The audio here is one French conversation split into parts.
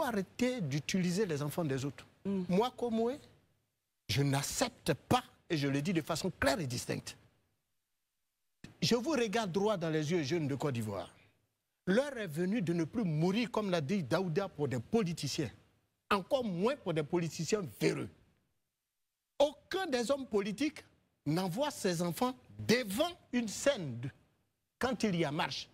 arrêter d'utiliser les enfants des autres. Moi, comme moi, je n'accepte pas, et je le dis de façon claire et distincte. Je vous regarde droit dans les yeux, jeunes de Côte d'Ivoire. L'heure est venue de ne plus mourir, comme l'a dit Daouda, pour des politiciens. Encore moins pour des politiciens véreux. Aucun des hommes politiques n'envoie ses enfants devant une scène quand il y a marche.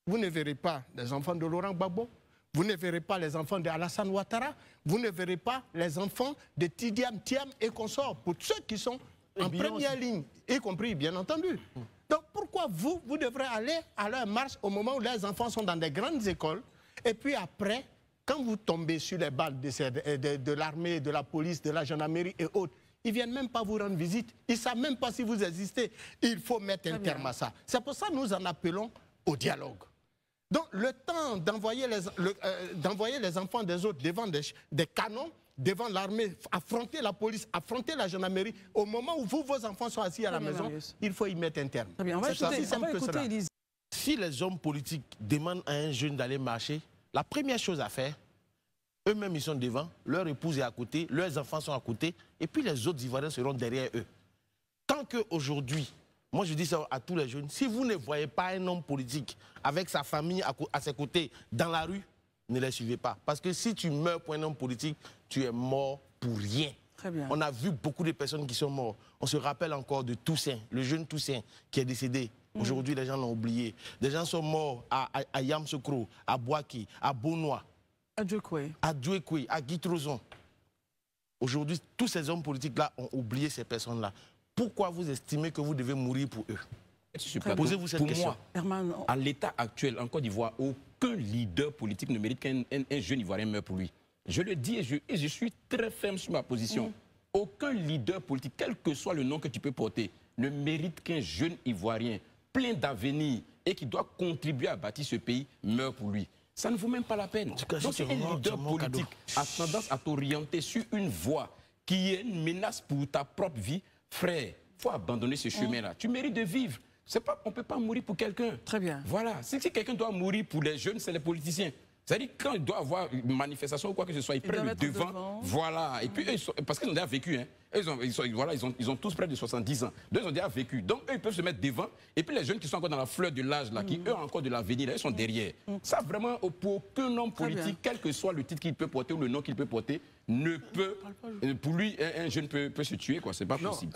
Vous ne verrez pas les enfants de Laurent Gbagbo, vous ne verrez pas les enfants de Alassane Ouattara, vous ne verrez pas les enfants de Tidiane Thiam et consorts, pour ceux qui sont en première ligne, y compris bien entendu. Donc pourquoi vous devrez aller à leur marche au moment où les enfants sont dans des grandes écoles, et puis après, quand vous tombez sur les balles de l'armée, de la police, de la gendarmerie et autres, ils ne viennent même pas vous rendre visite, ils ne savent même pas si vous existez. Il faut mettre un terme à ça. C'est pour ça que nous en appelons au dialogue. Donc le temps d'envoyer les enfants des autres devant des canons, devant l'armée, affronter la police, affronter la gendarmerie, au moment où vos enfants sont assis à la maison, il faut y mettre un terme. C'est aussi simple que cela. Si les hommes politiques demandent à un jeune d'aller marcher, la première chose à faire, eux-mêmes ils sont devant, leur épouse est à côté, leurs enfants sont à côté, et puis les autres Ivoiriens seront derrière eux. Tant qu'aujourd'hui, moi je dis ça à tous les jeunes, si vous ne voyez pas un homme politique avec sa famille à ses côtés dans la rue, ne les suivez pas. Parce que si tu meurs pour un homme politique, tu es mort pour rien. Très bien. On a vu beaucoup de personnes qui sont mortes. On se rappelle encore de Toussaint, le jeune Toussaint qui est décédé. Aujourd'hui, les gens l'ont oublié. Des gens sont morts à Yamsoukro, à Boaki, à Bonois, à Djouekoué, à Guitrozon. Aujourd'hui, tous ces hommes politiques-là ont oublié ces personnes-là. Pourquoi vous estimez que vous devez mourir pour eux? Posez-vous cette question. Moi, à l'état actuel, en Côte d'Ivoire, aucun leader politique ne mérite qu'un jeune Ivoirien meure pour lui. Je le dis et je suis très ferme sur ma position. Aucun leader politique, quel que soit le nom que tu peux porter, ne mérite qu'un jeune Ivoirien plein d'avenir et qui doit contribuer à bâtir ce pays meure pour lui. Ça ne vaut même pas la peine. Donc si un leader politique a tendance à t'orienter sur une voie qui est une menace pour ta propre vie, frère, il faut abandonner ce chemin-là. Tu mérites de vivre. On ne peut pas mourir pour quelqu'un. Très bien. Voilà. Si quelqu'un doit mourir pour les jeunes, c'est les politiciens. C'est-à-dire quand il doit avoir une manifestation ou quoi que ce soit, ils prennent le devant. Voilà. Et puis, parce qu'ils ont déjà vécu. Hein. Ils ont tous près de 70 ans. Donc, ils ont déjà vécu. Donc, eux, ils peuvent se mettre devant. Et puis, les jeunes qui sont encore dans la fleur de l'âge, là, qui, eux, ont encore de l'avenir, ils sont derrière. Ça, vraiment, pour aucun homme politique, quel que soit le titre qu'il peut porter ou le nom qu'il peut porter, ne peut... Pour lui, un jeune peut se tuer, quoi. C'est pas possible.